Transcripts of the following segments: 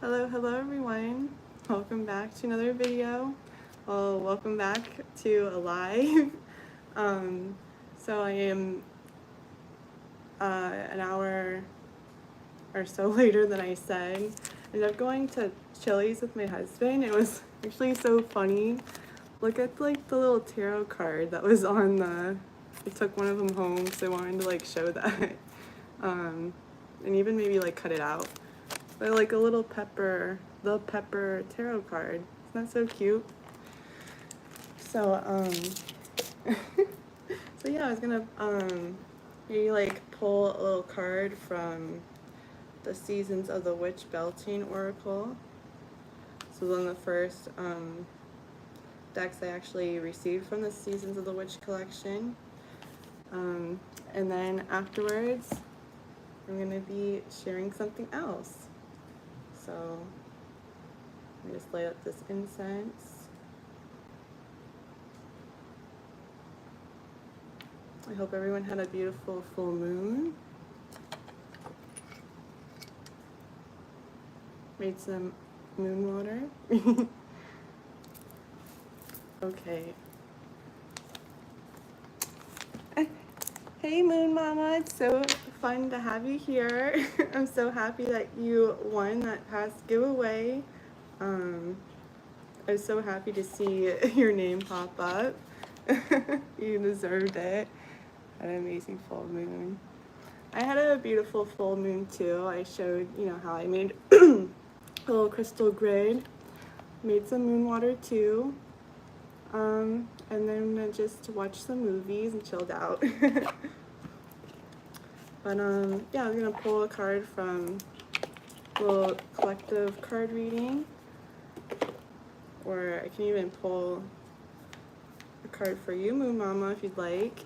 Hello everyone. Welcome back to another video. Well, welcome back to Alive. So I am an hour or so later than I said. I ended up going to Chili's with my husband. It was actually so funny. Look at like the little tarot card that was on the, I took one of them home because I wanted to like show that. And even maybe like cut it out. But like a little pepper tarot card. Isn't that so cute? So so yeah, I was gonna maybe like pull a little card from the Seasons of the Witch Beltane Oracle. So one of the first decks I actually received from the Seasons of the Witch collection. And then afterwards, I'm gonna be sharing something else. So let me just light up this incense. I hope everyone had a beautiful full moon. Made some moon water. Okay. Hey Moon Mama, it's so fun to have you here. I'm so happy that you won that past giveaway. I was so happy to see your name pop up. You deserved it. Had an amazing full moon. I had a beautiful full moon too. I showed, how I made a little crystal grid. Made some moon water too. And then just watched some movies and chilled out. But yeah, I'm gonna pull a card from a little collective card reading. Or I can even pull a card for you, Moon Mama, if you'd like.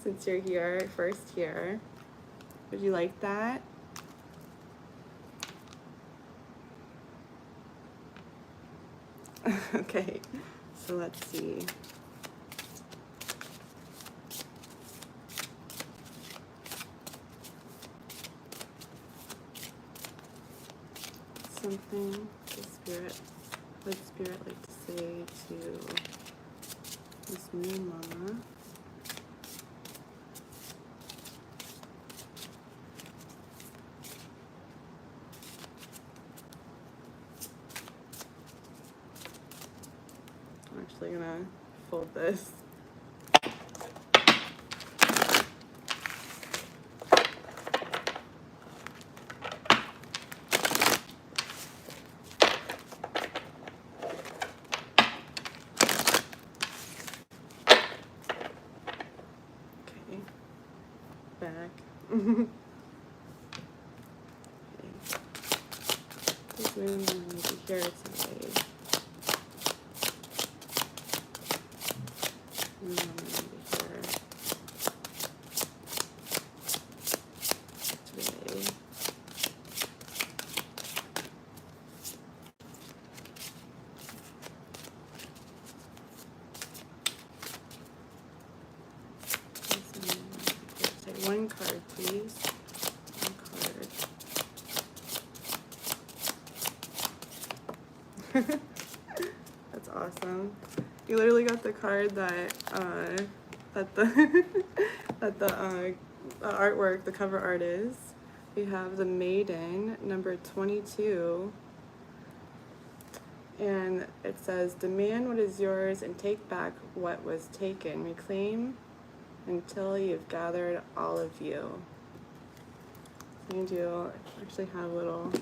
Since you're here, first here. Would you like that? Okay, so let's see. Something would Spirit like to say to Miss Moon Mama? I'm actually gonna fold this. Okay, back. Okay. This Moon Mama will be here today. Moon Mama will be here today. Say one card, please. One card. That's awesome. You literally got the card that the that the artwork, the cover art is. We have the Maiden, number 22. And it says, demand what is yours and take back what was taken. Reclaim until you've gathered all of you. So you do actually have a little,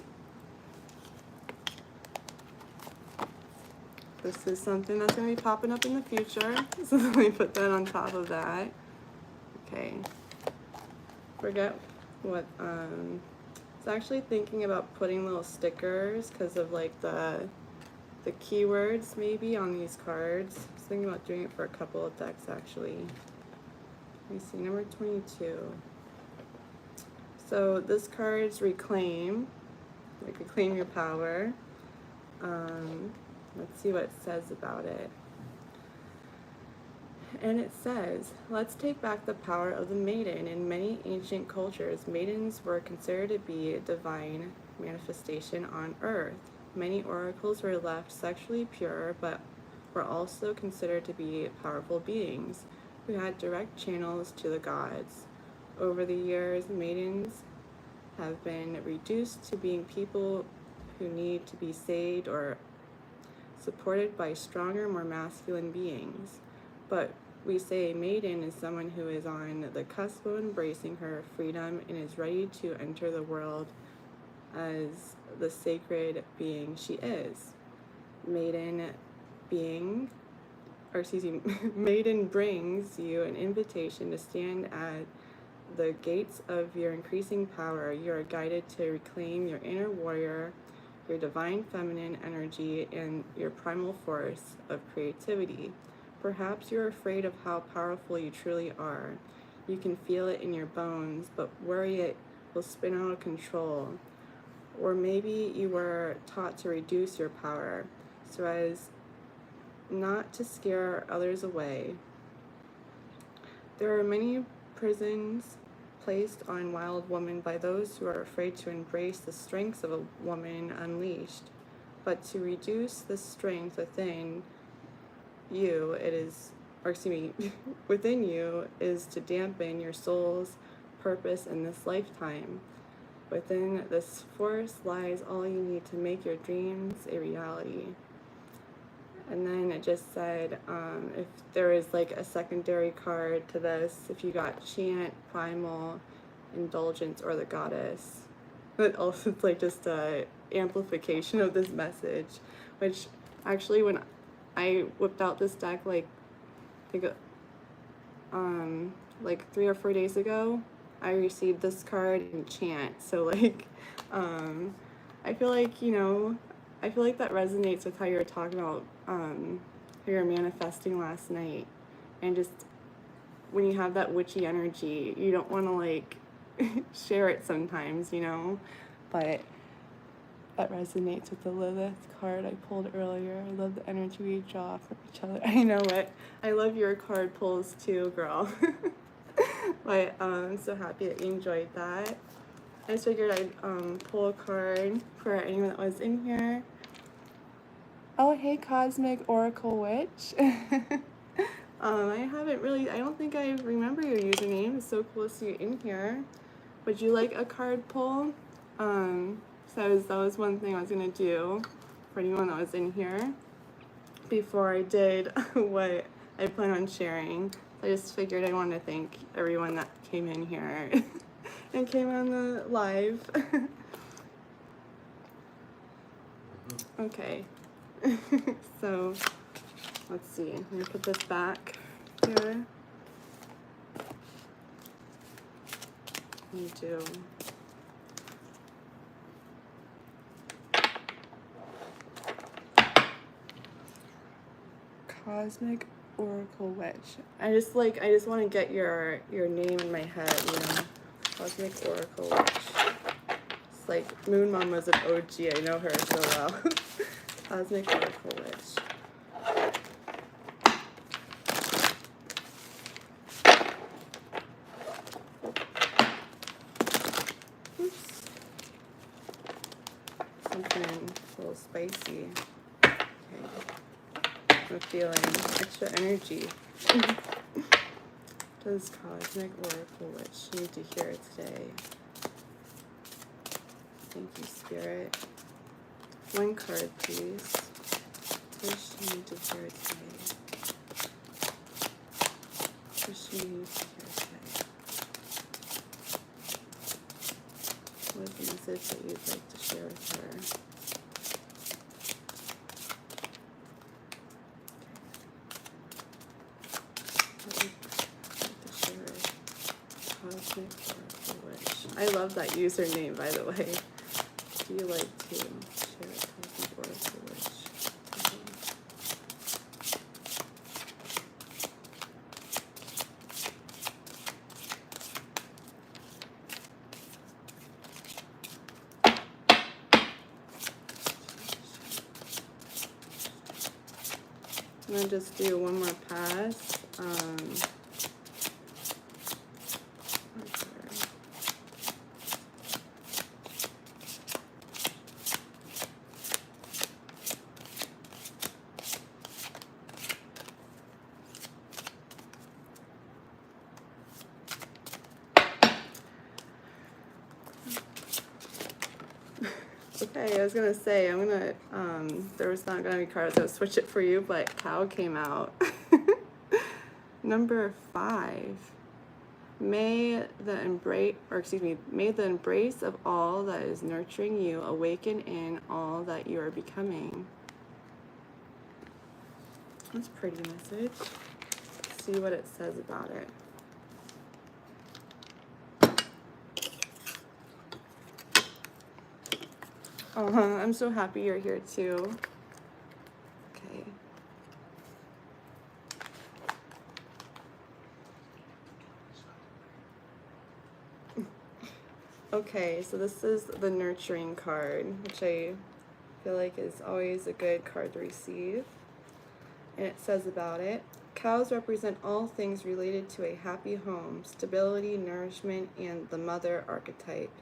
this is something that's going to be popping up in the future. So let me put that on top of that. Okay. Forget what, I was actually thinking about putting little stickers because of like the keywords maybe on these cards. I was thinking about doing it for a couple of decks actually. Let me see, number 22. So this card's reclaim, like reclaim your power. Let's see what it says about it. And it says, let's take back the power of the maiden. In many ancient cultures, maidens were considered to be a divine manifestation on earth. Many oracles were left sexually pure, but were also considered to be powerful beings who had direct channels to the gods. Over the years, maidens have been reduced to being people who need to be saved or supported by stronger, more masculine beings. But we say a maiden is someone who is on the cusp of embracing her freedom and is ready to enter the world as the sacred being she is. Maiden brings you an invitation to stand at the gates of your increasing power. You are guided to reclaim your inner warrior, your divine feminine energy, and your primal force of creativity. Perhaps you're afraid of how powerful you truly are. You can feel it in your bones, but worry it will spin out of control. Or maybe you were taught to reduce your power so as not to scare others away. There are many prisons placed on wild women by those who are afraid to embrace the strengths of a woman unleashed. But to reduce the strength within you, within you is to dampen your soul's purpose in this lifetime. Within this force lies all you need to make your dreams a reality. And then it just said, if there is like a secondary card to this, if you got Chant, Primal, Indulgence, or the Goddess. But also it's like just a amplification of this message, which actually when I whipped out this deck like 3 or 4 days ago, I received this card in Chant. So like, I feel like, that resonates with how you were talking about how you were manifesting last night. And just when you have that witchy energy, you don't want to like share it sometimes, but that resonates with the Lilith card I pulled earlier. I love the energy we draw from each other. I know it. I love your card pulls too, girl. But I'm so happy that you enjoyed that. I just figured I'd pull a card for anyone that was in here. Oh, hey, Cosmic Oracle Witch. I don't think I remember your username. It's so cool to see you in here. Would you like a card pull? So that was one thing I was going to do for anyone that was in here before I did what I plan on sharing. I just figured I wanted to thank everyone that came in here and came on the live. Okay, so let's see. I'm going to put this back here. You do. Cosmic Oracle Witch. I just want to get your name in my head, Cosmic Oracle Witch. It's like Moon Mom was an OG. I know her so well. Cosmic Oracle Witch. Oops. Something a little spicy. Okay. I'm feeling extra energy. Does Cosmic Oracle Witch need to hear it today? Thank you, Spirit. One card, please. Does she need to hear it today? Does she need to hear it today? What is the message that you'd like to share with her? I love that username, by the way. Do you like to share Cosmic Oracle Witch? I'm going to just do one more pass. Okay, I was gonna say, there was not gonna be cards, I would switch it for you, but cow came out. Number 5. May the embrace of all that is nurturing you awaken in all that you are becoming. That's a pretty message. Let's see what it says about it. I'm so happy you're here too. Okay. Okay, so this is the nurturing card, which I feel like is always a good card to receive. And it says about it, cows represent all things related to a happy home, stability, nourishment, and the mother archetype.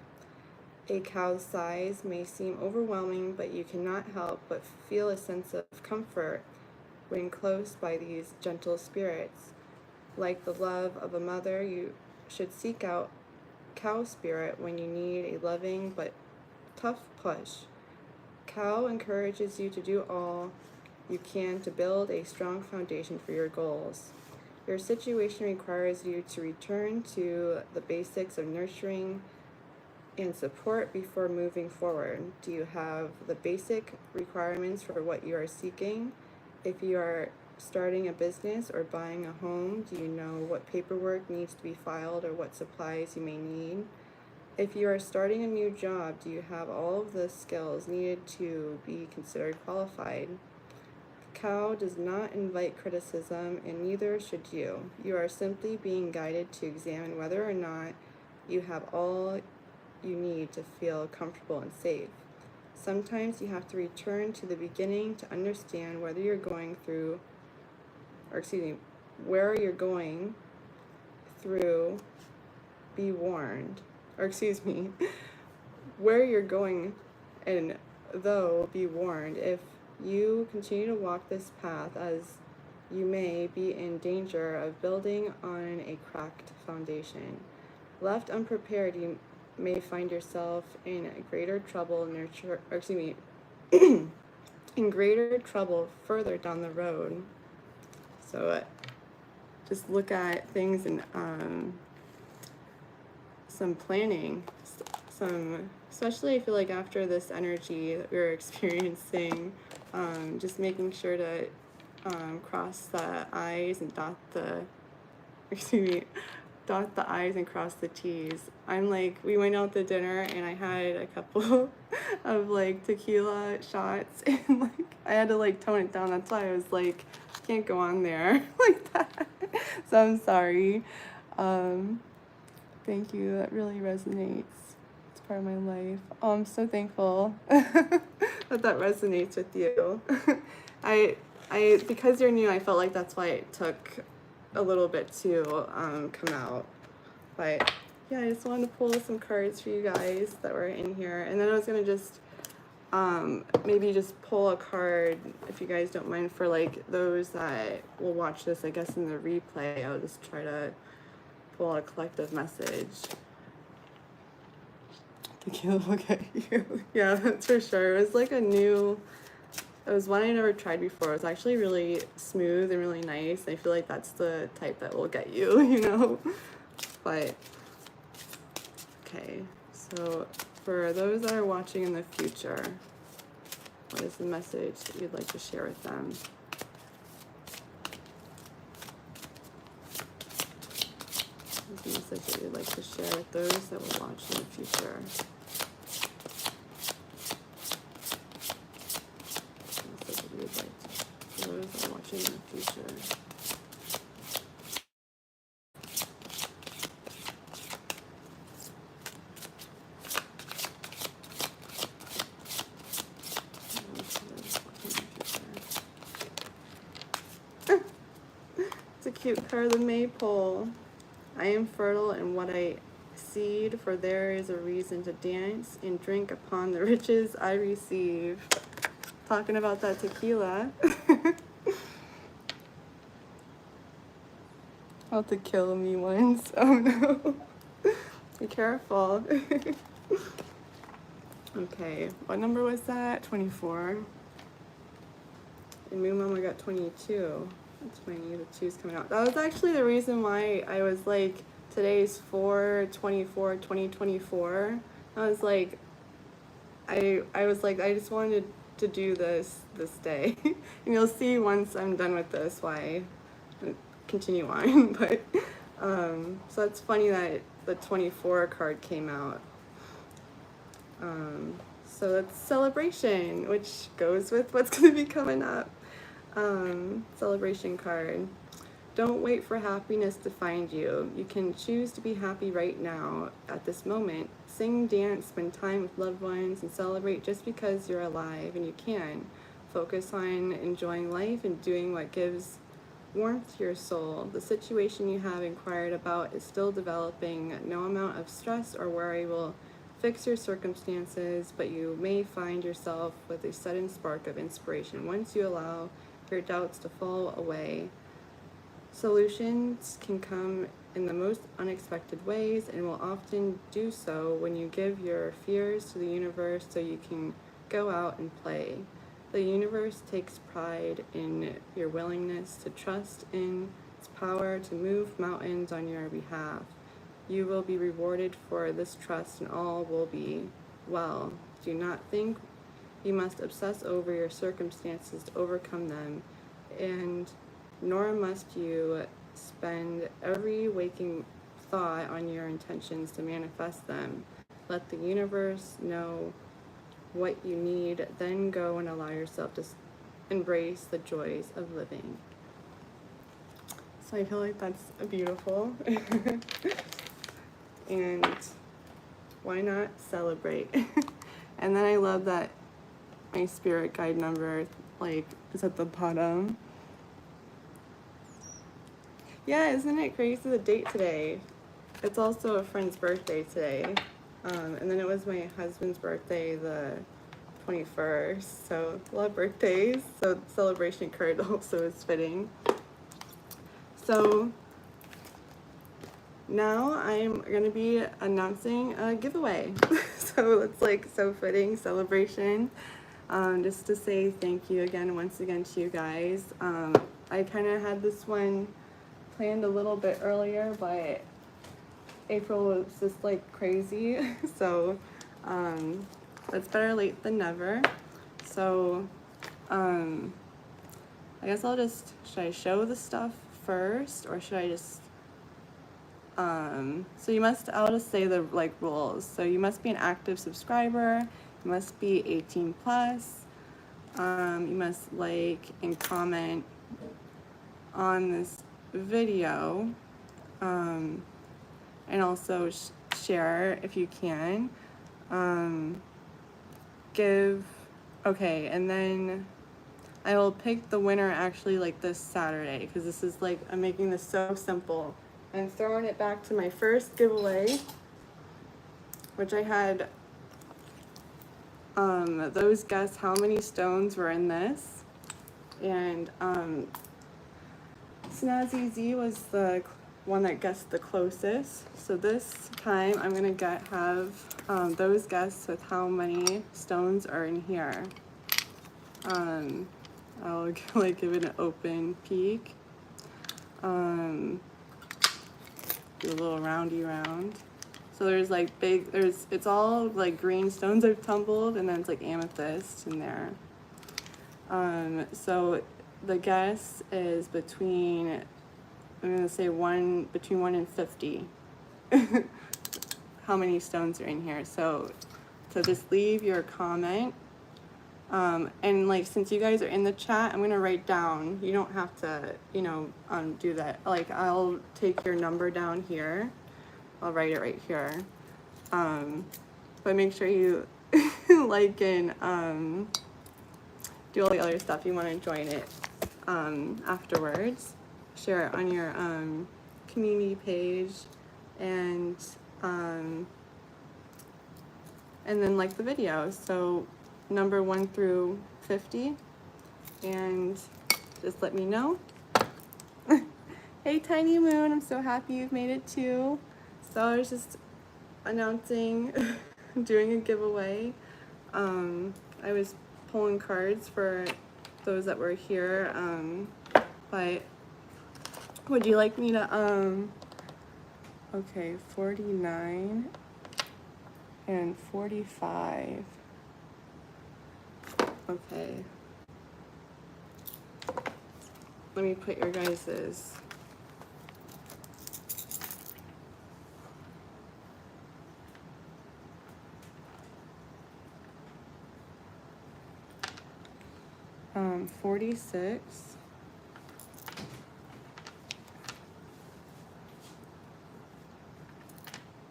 A cow's size may seem overwhelming, but you cannot help but feel a sense of comfort when close by these gentle spirits. Like the love of a mother, you should seek out cow spirit when you need a loving but tough push. Cow encourages you to do all you can to build a strong foundation for your goals. Your situation requires you to return to the basics of nurturing and support before moving forward. Do you have the basic requirements for what you are seeking? If you are starting a business or buying a home, do you know what paperwork needs to be filed or what supplies you may need? If you are starting a new job, do you have all of the skills needed to be considered qualified? Cow does not invite criticism, and neither should you. You are simply being guided to examine whether or not you have all you need to feel comfortable and safe. Sometimes you have to return to the beginning to understand whether you're going through, where you're going through, be warned. Where you're going, and though, be warned. If you continue to walk this path, as you may be in danger of building on a cracked foundation. Left unprepared, you may find yourself in greater trouble in greater trouble further down the road. So just look at things and some planning, especially I feel like after this energy that we're experiencing, just making sure to cross the I's and dot the I's and cross the T's. I'm like, we went out to dinner and I had a couple of like tequila shots and like I had to like tone it down. That's why I was like, can't go on there like that. So I'm sorry. Thank you. That really resonates. It's part of my life. Oh, I'm so thankful that resonates with you. I because you're new, I felt like that's why it took a little bit to come out. But yeah, I just wanted to pull some cards for you guys that were in here, and then I was gonna just maybe just pull a card, if you guys don't mind, for like those that will watch this, I guess, in the replay. I'll just try to pull a collective message. Thank you. Look at you. Yeah, that's for sure. It was like it was one I never tried before. It was actually really smooth and really nice. I feel like that's the type that will get you, you know? But, okay. So, for those that are watching in the future, what is the message that you'd like to share with them? What is the message that you'd like to share with those that will watch in the future? Those that are watching in the future. It's a cute card, the maypole. I am fertile in what I seed, for there is a reason to dance and drink upon the riches I receive. Talking about that tequila. About to kill me once. Oh no. Be careful. Okay, what number was that? 24. And Moon Mama got 22. That's funny, the 2's coming out. That was actually the reason why I was like, today's 4/24/2024. I was like, I was like, I just wanted to do this day. And you'll see once I'm done with this why I continue on. But so it's funny that the 24 card came out. So that's celebration, which goes with what's going to be coming up. Celebration card. Don't wait for happiness to find you. You can choose to be happy right now, at this moment. Sing, dance, spend time with loved ones, and celebrate just because you're alive and you can. Focus on enjoying life and doing what gives warmth to your soul. The situation you have inquired about is still developing. No amount of stress or worry will fix your circumstances, but you may find yourself with a sudden spark of inspiration once you allow your doubts to fall away. Solutions can come in the most unexpected ways and will often do so when you give your fears to the universe so you can go out and play. The universe takes pride in your willingness to trust in its power to move mountains on your behalf. You will be rewarded for this trust and all will be well. Do not think you must obsess over your circumstances to overcome them, and nor must you spend every waking thought on your intentions to manifest them. Let the universe know what you need, then go and allow yourself to embrace the joys of living. So I feel like that's beautiful. And why not celebrate? And then I love that my spirit guide number like is at the bottom. Yeah, isn't it crazy the date today? It's also a friend's birthday today. And then it was my husband's birthday, the 21st. So a lot of birthdays. So the celebration card also is fitting. So now I'm going to be announcing a giveaway. So it's like so fitting, celebration. Just to say thank you again, once again to you guys. I kind of had this one planned a little bit earlier, but April was just like crazy. So it's better late than never. So I guess should I show the stuff first, or should I just so I'll just say the like rules. So you must be an active subscriber, you must be 18 plus, you must like and comment on this video, and also share if you can. Okay, and then I will pick the winner actually like this Saturday, because this is like, I'm making this so simple. And throwing it back to my first giveaway, which I had those guess how many stones were in this, and Snazzy Z was the one that guessed the closest. So this time I'm gonna have those guess with how many stones are in here. I'll like give it an open peek. Do a little roundy round. So there's like it's all like green stones I've tumbled, and then it's like amethyst in there. So the guess is between, I'm gonna say between 1 and 50. How many stones are in here? So just leave your comment. And like, since you guys are in the chat, I'm gonna write down, you don't have to, do that. Like, I'll take your number down here. I'll write it right here. But make sure you like and do all the other stuff. You want to join it afterwards. share it on your community page, and then like the video. So number 1 through 50, and just let me know. Hey Tiny Moon, I'm so happy you've made it too. So I was just announcing doing a giveaway. I was pulling cards for those that were here, but would you like me to okay, 49 and 45. Okay, let me put your guys's. Um, 46.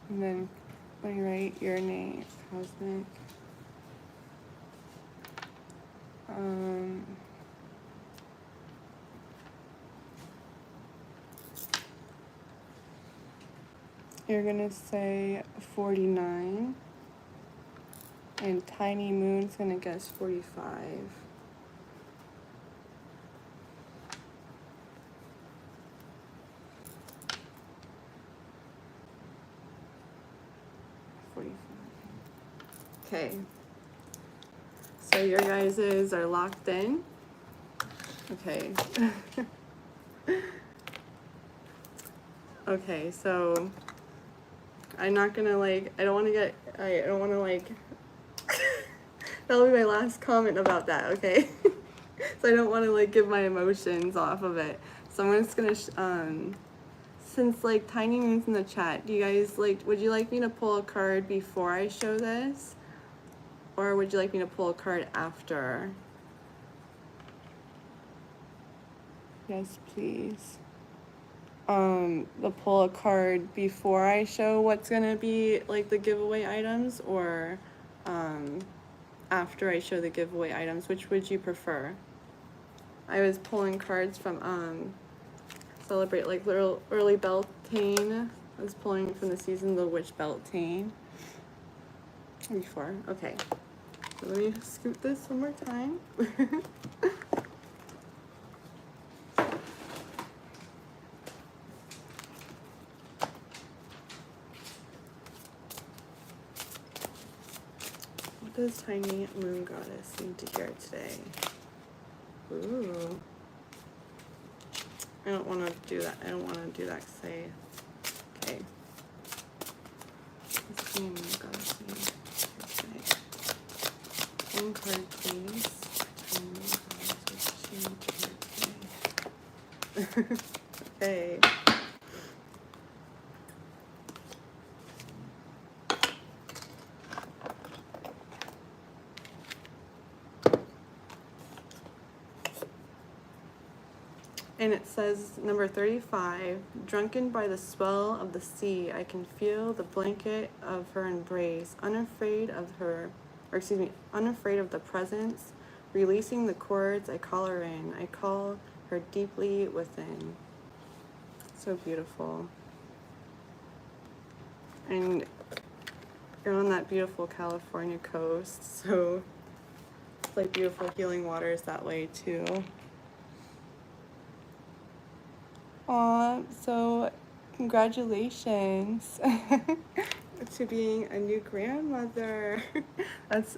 And then let me write your name, Cosmic. You're gonna say 49, and Tiny Moon's gonna guess 45. Okay, so your guys's are locked in. Okay. Okay, so I'm not gonna like, I don't wanna that'll be my last comment about that, okay? So I don't wanna like give my emotions off of it. So I'm just gonna, since like Tiny Moon's in the chat, do you guys like, would you like me to pull a card before I show this? Or would you like me to pull a card after? Yes, please. The pull a card before I show what's gonna be like the giveaway items, or after I show the giveaway items? Which would you prefer? I was pulling cards from Celebrate like little early Beltane. I was pulling from the season the Witch Beltane before. Okay, so let me scoot this one more time. What does Tiny Moon Goddess need to hear today? Ooh. I don't want to do that. I don't want to do that because okay. What's Tiny Moon Goddess need to hear today? One card, please. Tiny Moon Goddess, what does she need to hear today? Okay. And it says, number 35, drunken by the swell of the sea, I can feel the blanket of her embrace, unafraid of the presence, releasing the cords, I call her in, I call her deeply within. So beautiful. And you're on that beautiful California coast, so it's like beautiful healing waters that way too. Aw, so congratulations to being a new grandmother. That's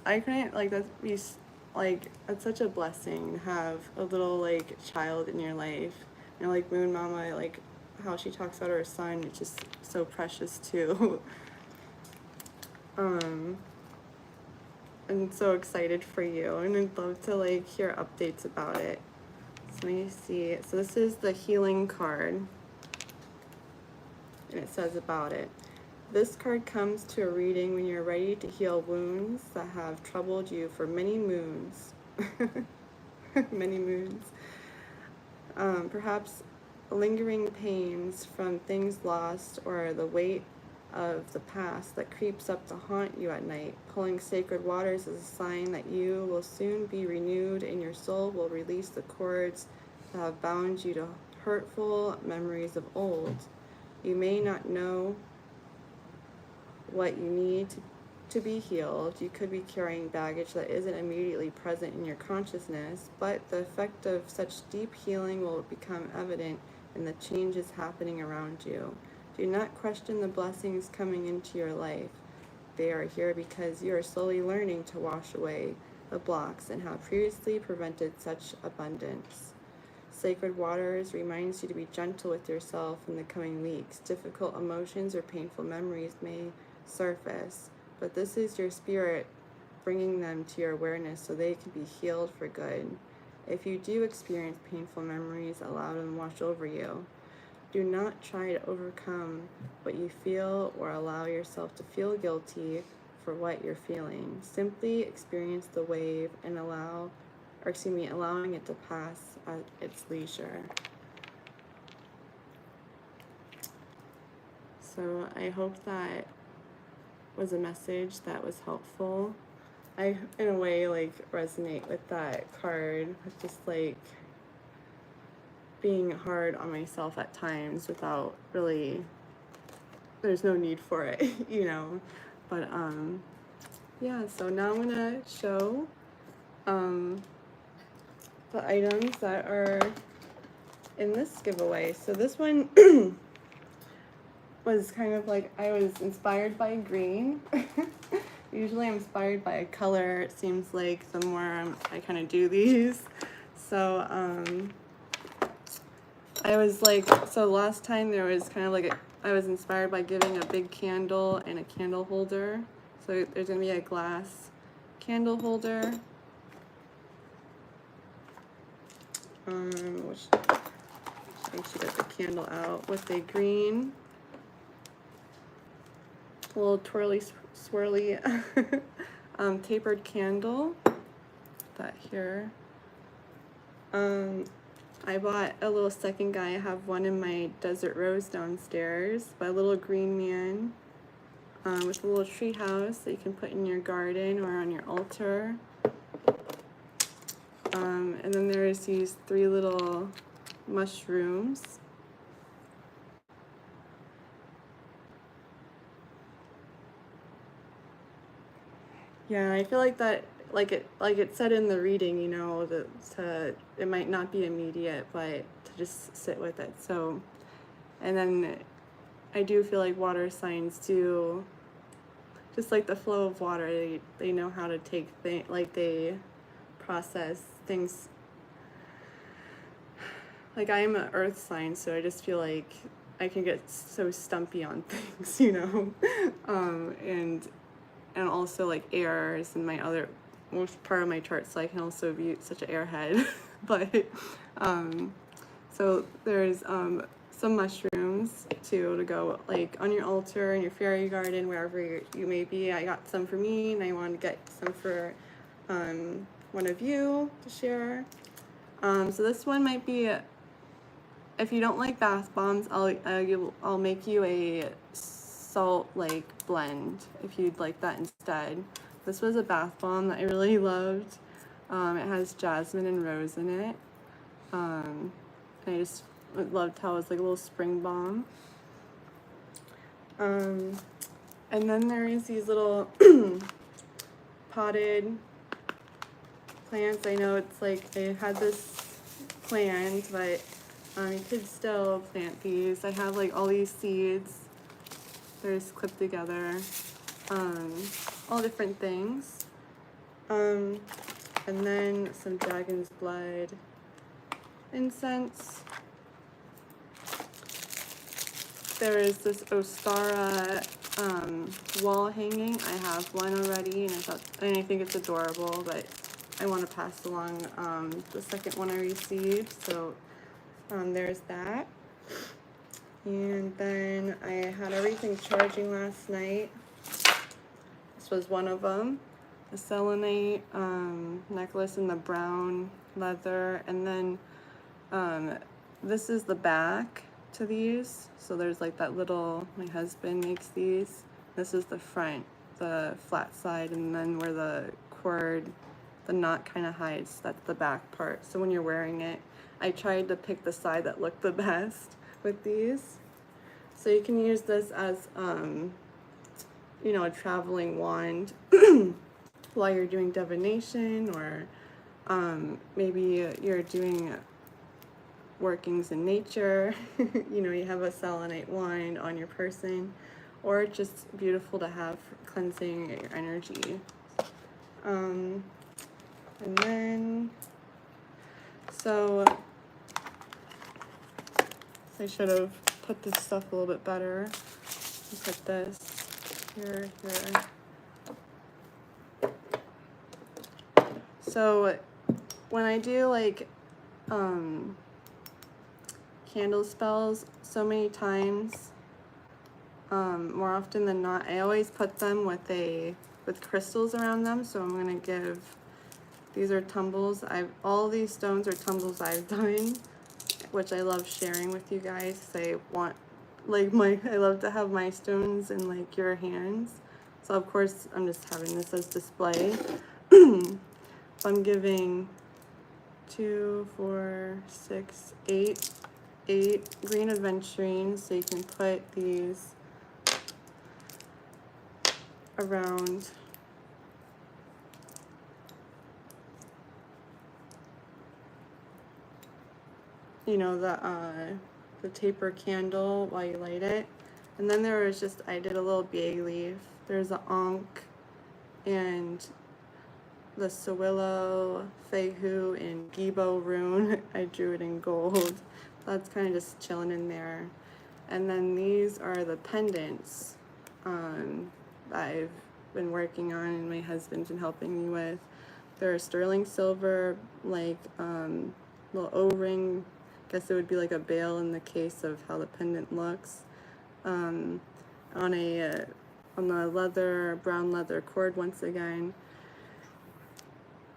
such a blessing to have a little like child in your life. And like Moon Mama, like how she talks about her son, which is so precious too. I'm so excited for you, and I'd love to like hear updates about it. So let me see. So this is the healing card, and it says about it. This card comes to a reading when you're ready to heal wounds that have troubled you for many moons. Many moons. Perhaps lingering pains from things lost, or the weight of the past that creeps up to haunt you at night. Pulling sacred waters is a sign that you will soon be renewed, and your soul will release the cords that have bound you to hurtful memories of old. You may not know what you need to be healed. You could be carrying baggage that isn't immediately present in your consciousness, but the effect of such deep healing will become evident in the changes happening around you. Do not question the blessings coming into your life. They are here because you are slowly learning to wash away the blocks and have previously prevented such abundance. Sacred Waters reminds you to be gentle with yourself in the coming weeks. Difficult emotions or painful memories may surface, but this is your spirit bringing them to your awareness so they can be healed for good. If you do experience painful memories, allow them to wash over you. Do not try to overcome what you feel or allow yourself to feel guilty for what you're feeling. Simply experience the wave and allowing it to pass at its leisure. So I hope that was a message that was helpful. I, in a way, like resonate with that card, with just like being hard on myself at times without really, there's no need for it, you know. But yeah, so now I'm gonna show the items that are in this giveaway. So this one was kind of like, I was inspired by green. Usually I'm inspired by a color, it seems like, the more I kind of do these. So I was like, so last time there was kind of like I was inspired by giving a big candle and a candle holder. So there's gonna be a glass candle holder. Which I should get the candle out with a green, little twirly, swirly tapered candle. That here. I bought a little second guy. I have one in my desert rose downstairs by a little Greenman with a little tree house that you can put in your garden or on your altar. And then there's these 3 little mushrooms. Yeah, I feel like that, like it said in the reading, you know, that it might not be immediate, but to just sit with it. So, and then I do feel like water signs do, just like the flow of water, they know how to take things, like they process things. Like I'm an earth sign, so I just feel like I can get so stumpy on things, you know, and also like airs and my other most part of my chart, so I can also be such an airhead. But so there's some mushrooms too to go like on your altar, in your fairy garden, wherever you may be. I got some for me, and I want to get some for one of you to share. So this one might be, if you don't like bath bombs, I'll make you a salt like blend if you'd like that instead. This was a bath bomb that I really loved. It has jasmine and rose in it. And I just loved how it was like a little spring balm. And then there is these little potted plants. I know it's like they had this planned, but you could still plant these. I have like all these seeds. They're just clipped together. All different things. And then some dragon's blood incense. There is this Ostara wall hanging. I have one already, and I think it's adorable, but I want to pass along the second one I received. So there's that. And then I had everything charging last night. This was one of them. The Selenite necklace in the brown leather. And then this is the back to these. So there's like that little, my husband makes these. This is the front, the flat side, and then where the cord, the knot kind of hides, that's the back part. So when you're wearing it, I tried to pick the side that looked the best with these. So you can use this as, you know, a traveling wand while you're doing divination, or maybe you're doing workings in nature. You know, you have a Selenite wand on your person, or it's just beautiful to have for cleansing your energy. And then, so I should have put this stuff a little bit better. Put this here. So when I do like candle spells, so many times, more often than not, I always put them with crystals around them. So I'm gonna give, these are tumbles. All these stones are tumbles I've done, which I love sharing with you guys. I want, like, I love to have my stones in like your hands. So of course I'm just having this as display. I'm giving 2, 4, 6, 8 green aventurines, so you can put these around you know, the taper candle while you light it. And then there was just, I did a little bay leaf. There's a ankh and the Sawillo, Fehu, and Gibo rune. I drew it in gold. That's kind of just chilling in there. And then these are the pendants I've been working on and my husband's been helping me with. They're sterling silver, like little O-ring. Guess it would be like a bale in the case of how the pendant looks. On the leather, brown leather cord once again.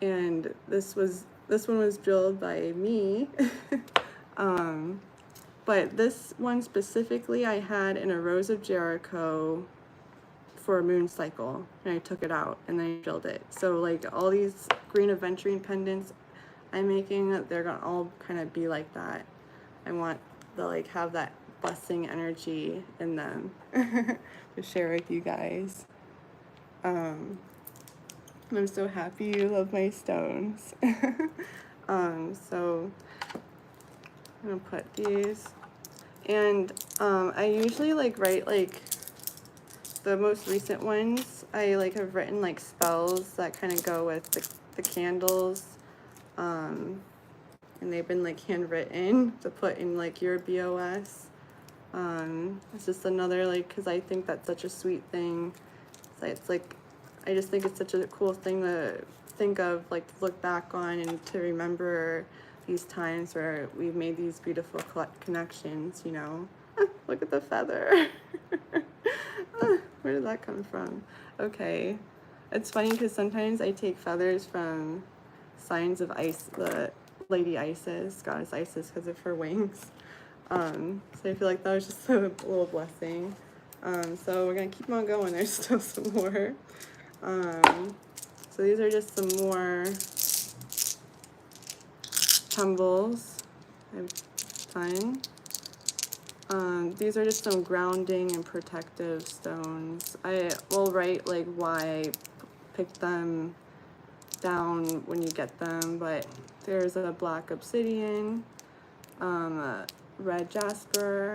And this one was drilled by me. But this one specifically I had in a Rose of Jericho for a moon cycle, and I took it out and then I drilled it. So like all these green aventurine pendants I'm making, they're gonna all kind of be like that. I want to like have that blessing energy in them to share with you guys. I'm so happy you love my stones. So I'm gonna put these, and I usually like write like the most recent ones. I like have written like spells that kind of go with the candles, and they've been like handwritten to put in like your BOS. It's just another, like, because I think that's such a sweet thing. It's like, I just think it's such a cool thing to think of, like, to look back on and to remember these times where we've made these beautiful connections, you know. Look at the feather. Where did that come from? Okay. It's funny because sometimes I take feathers from signs of ice, the Lady Isis, Goddess Isis, because of her wings. So I feel like that was just a little blessing. So we're going to keep on going. There's still some more. So these are just some more tumbles I've done. These are just some grounding and protective stones. I will write like why I picked them down when you get them, but there's a black obsidian, red jasper,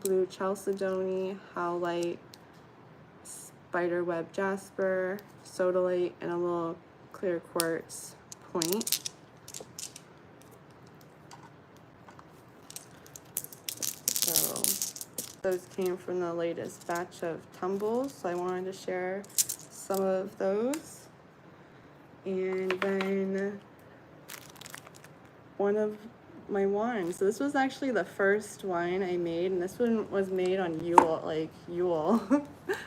blue chalcedony, howlite, spiderweb jasper, sodalite, and a little clear quartz point. So those came from the latest batch of tumbles, so I wanted to share some of those. And then one of my wines. So this was actually the first wine I made, and this one was made on Yule, like Yule.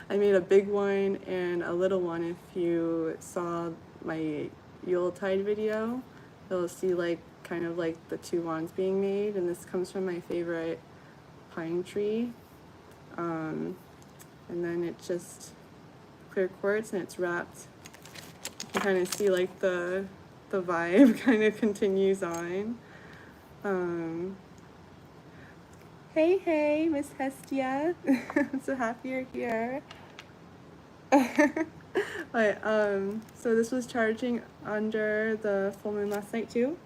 I made a big one and a little one. If you saw my Yuletide video, you'll see like kind of like the two wands being made, and this comes from my favorite pine tree. And then it's just clear quartz and it's wrapped. You can kind of see like the vibe kind of continues on. Hey, Miss Hestia. I'm so happy you're here. But, so this was charging under the full moon last night too.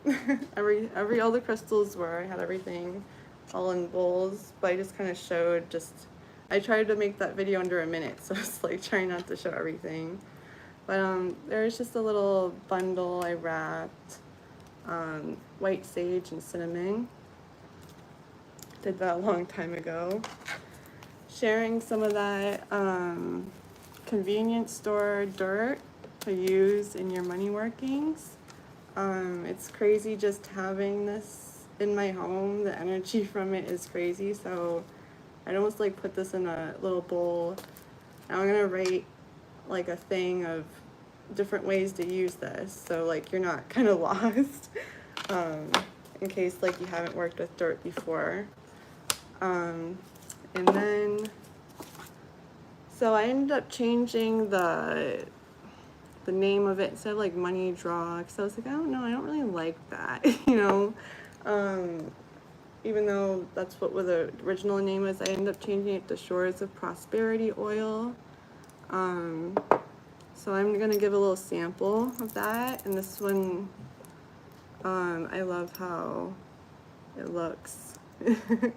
All the crystals were, I had everything all in bowls, but I just kind of showed I tried to make that video under a minute, so it's like trying not to show everything. But there's just a little bundle I wrapped, white sage and cinnamon. Did that a long time ago. Sharing some of that convenience store dirt to use in your money workings. It's crazy just having this in my home. The energy from it is crazy, so I'd almost like put this in a little bowl. Now I'm gonna write like a thing of different ways to use this, so like you're not kind of lost in case like you haven't worked with dirt before. And then so I ended up changing the name of it instead of like money draw, because I was like, I don't know, I don't really like that, you know. Even though that's what the original name was, I ended up changing it to Shores of Prosperity Oil. So I'm gonna give a little sample of that, and this one, I love how it looks, the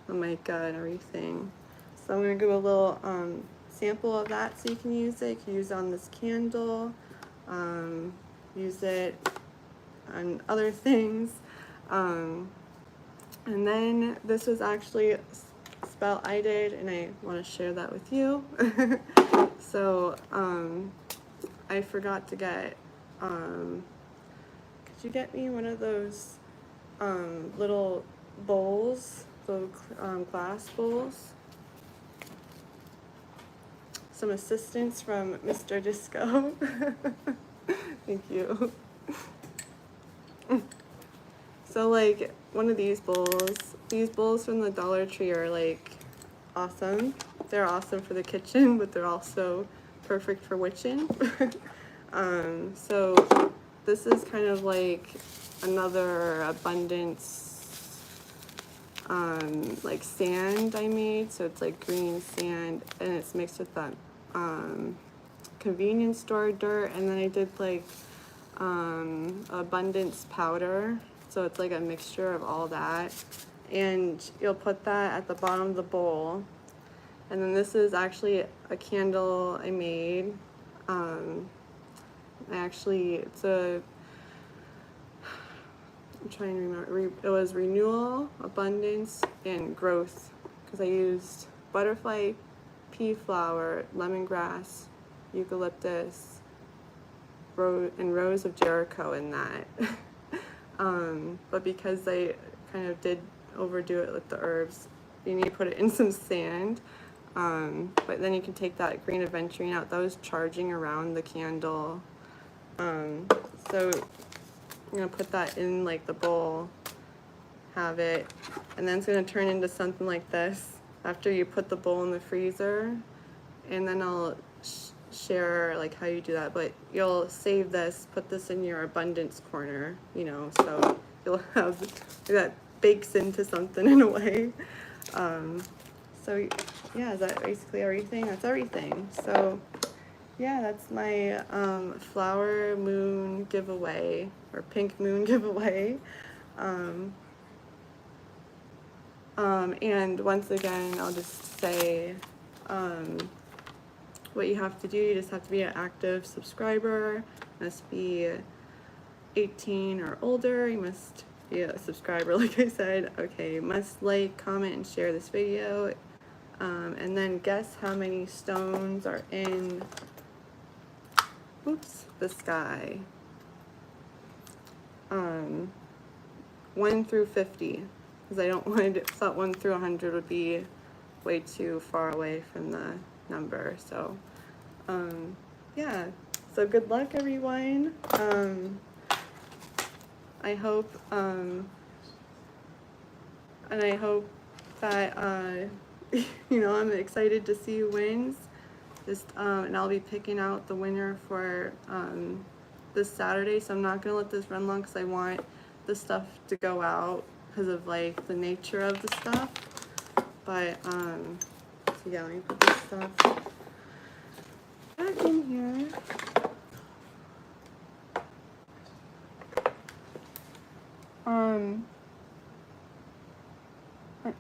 mica and everything. So I'm gonna give a little sample of that so you can use it. You can use it on this candle, use it on other things. And then this was actually a spell I did, and I want to share that with you. So I forgot to get, could you get me one of those little bowls, little glass bowls? Some assistance from Mr. Disco. Thank you. So like one of these bowls from the Dollar Tree are like awesome. They're awesome for the kitchen, but they're also perfect for witching. So this is kind of like another abundance like sand I made. So it's like green sand, and it's mixed with that convenience store dirt, and then I did like abundance powder. So it's like a mixture of all that, and you'll put that at the bottom of the bowl. And then this is actually a candle I made. I'm trying to remember, it was renewal, abundance, and growth, because I used butterfly pea flower, lemongrass, eucalyptus, and Rose of Jericho in that. But because I kind of did overdo it with the herbs, you need to put it in some sand. But then you can take that green Aventurine out. That was charging around the candle. So I'm gonna put that in like the bowl, have it, and then it's gonna turn into something like this after you put the bowl in the freezer. And then I'll share like how you do that, but you'll save this, put this in your abundance corner, you know, so you'll have that bakes into something in a way. So yeah, is that basically everything? That's everything. So yeah, that's my flower moon giveaway, or pink moon giveaway. And once again, I'll just say what you have to do. You just have to be an active subscriber, must be 18 or older, you must be a subscriber like I said. Okay, must like, comment, and share this video. And then guess how many stones are in the sky. 1 through 50, because I don't want to, thought 1 through 100 would be way too far away from the number. So yeah, so good luck everyone. I hope and I hope that you know, I'm excited to see who wins. And I'll be picking out the winner for this Saturday, so I'm not gonna let this run long because I want the stuff to go out because of like the nature of the stuff. But so yeah, let me put this stuff back in here.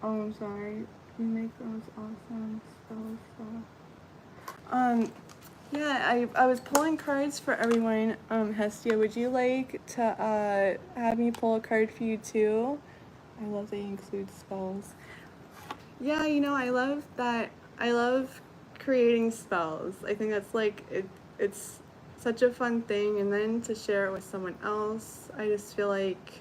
Oh, I'm sorry. You make those awesome stuff. Yeah, I was pulling cards for everyone. Hestia, would you like to have me pull a card for you too? I love they include spells. Yeah, you know, I love that. I love creating spells. I think that's like it's such a fun thing, and then to share it with someone else, I just feel like,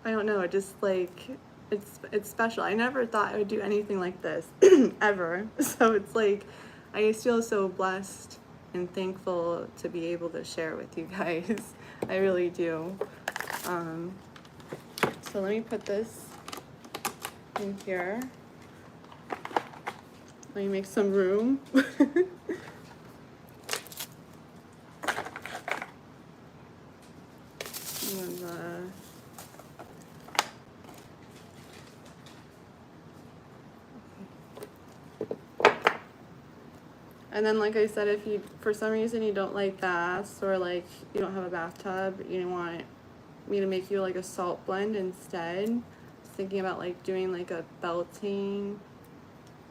I don't know, it just like it's special. I never thought I would do anything like this ever. So it's like I just feel so blessed and thankful to be able to share it with you guys. I really do. So let me put this in here. Let me make some room. And then, like I said, if you, for some reason, you don't like baths, or like you don't have a bathtub, you want me to make you like a salt blend instead. I was thinking about like doing like a belting,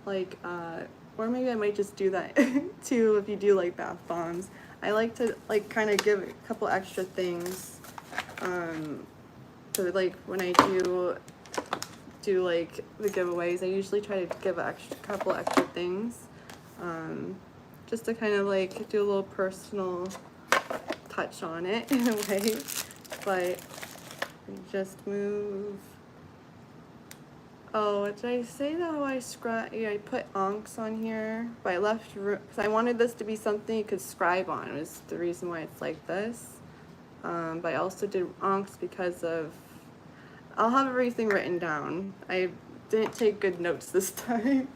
like, or maybe I might just do that too if you do like bath bombs. I like to like kind of give a couple extra things. So like when I do like the giveaways, I usually try to give a couple extra things. Just to kind of like do a little personal touch on it in a way. But just move. Oh, what did I say though? Yeah, I put onks on here, but I left room because I wanted this to be something you could scribe on. It was the reason why it's like this. But I also did onks because of, I'll have everything written down. I didn't take good notes this time.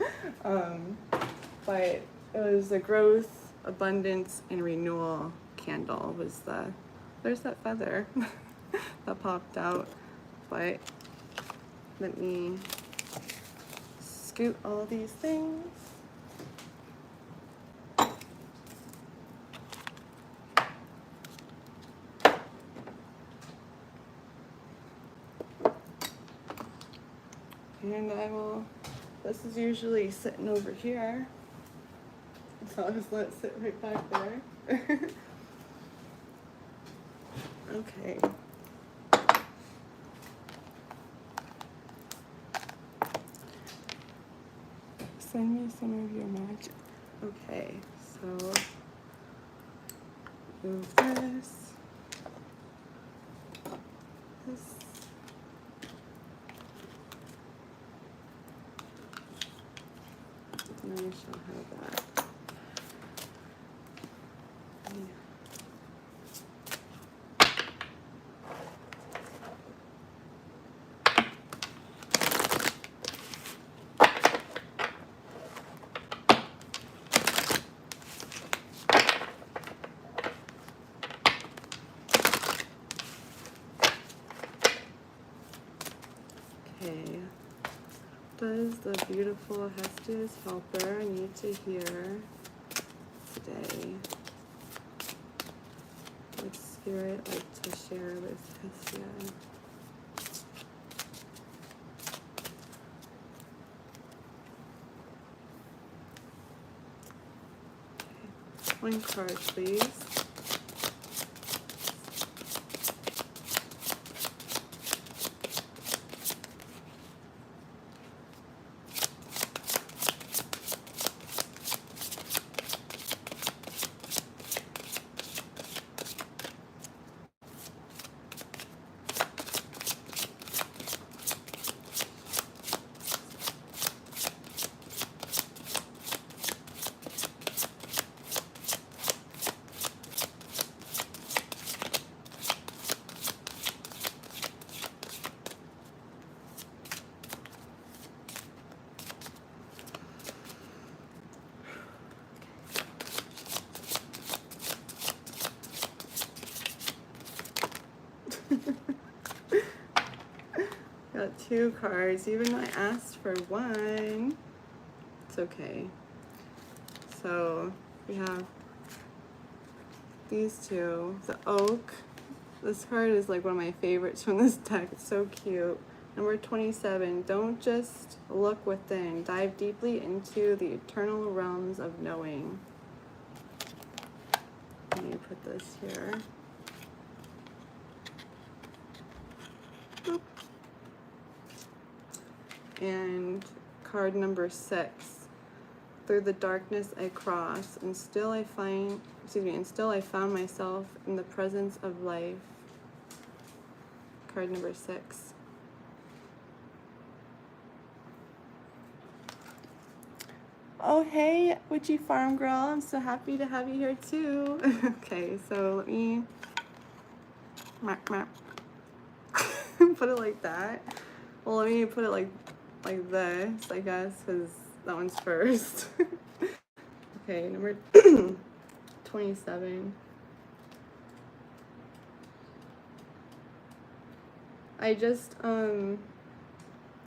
But it was the growth, abundance, and renewal candle was there's that feather that popped out. But let me scoot all these things. And this is usually sitting over here. So I'll just let it sit right back there. Okay. Send me some of your magic. Okay, so move this. And then I shall have that. Okay, does the beautiful Hestia's helper need to hear today? Would Spirit like to share with Hestia? Okay. One card, please. 2 cards, even though I asked for 1. It's okay. So we have these 2. The oak. This card is like one of my favorites from this deck. It's so cute. Number 27. Don't just look within. Dive deeply into the eternal realms of knowing. Let me put this here. Boop. And card number 6. Through the darkness I cross, and still I found myself in the presence of life. Card number 6. Oh hey, Witchy Farm Girl, I'm so happy to have you here too. Okay, so let me put it like that. Well, let me put it like this, I guess, because that one's first. Okay, number 27. I just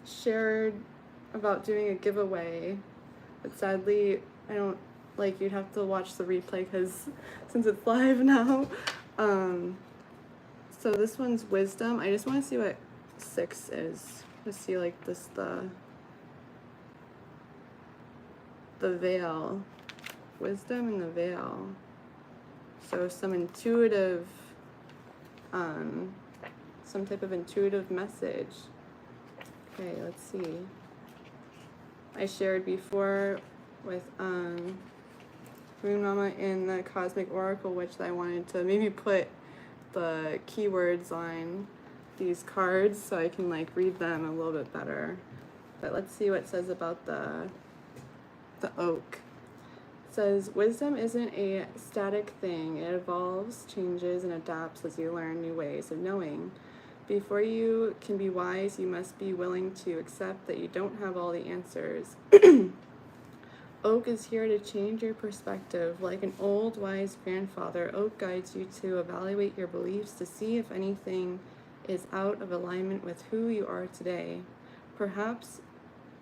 shared about doing a giveaway, but sadly I don't, like, you'd have to watch the replay because since it's live now. So this one's wisdom. I just want to see what 6 is. Let's see, like, this, the veil. Wisdom in the veil. So some intuitive, some type of intuitive message. Okay, let's see. I shared before with Moon Mama in the Cosmic Oracle, which I wanted to maybe put the keywords on these cards so I can like read them a little bit better. But let's see what it says about the oak. It says, wisdom isn't a static thing. It evolves, changes, and adapts as you learn new ways of knowing. Before you can be wise, you must be willing to accept that you don't have all the answers. Oak is here to change your perspective. Like an old, wise grandfather, Oak guides you to evaluate your beliefs to see if anything is out of alignment with who you are today. Perhaps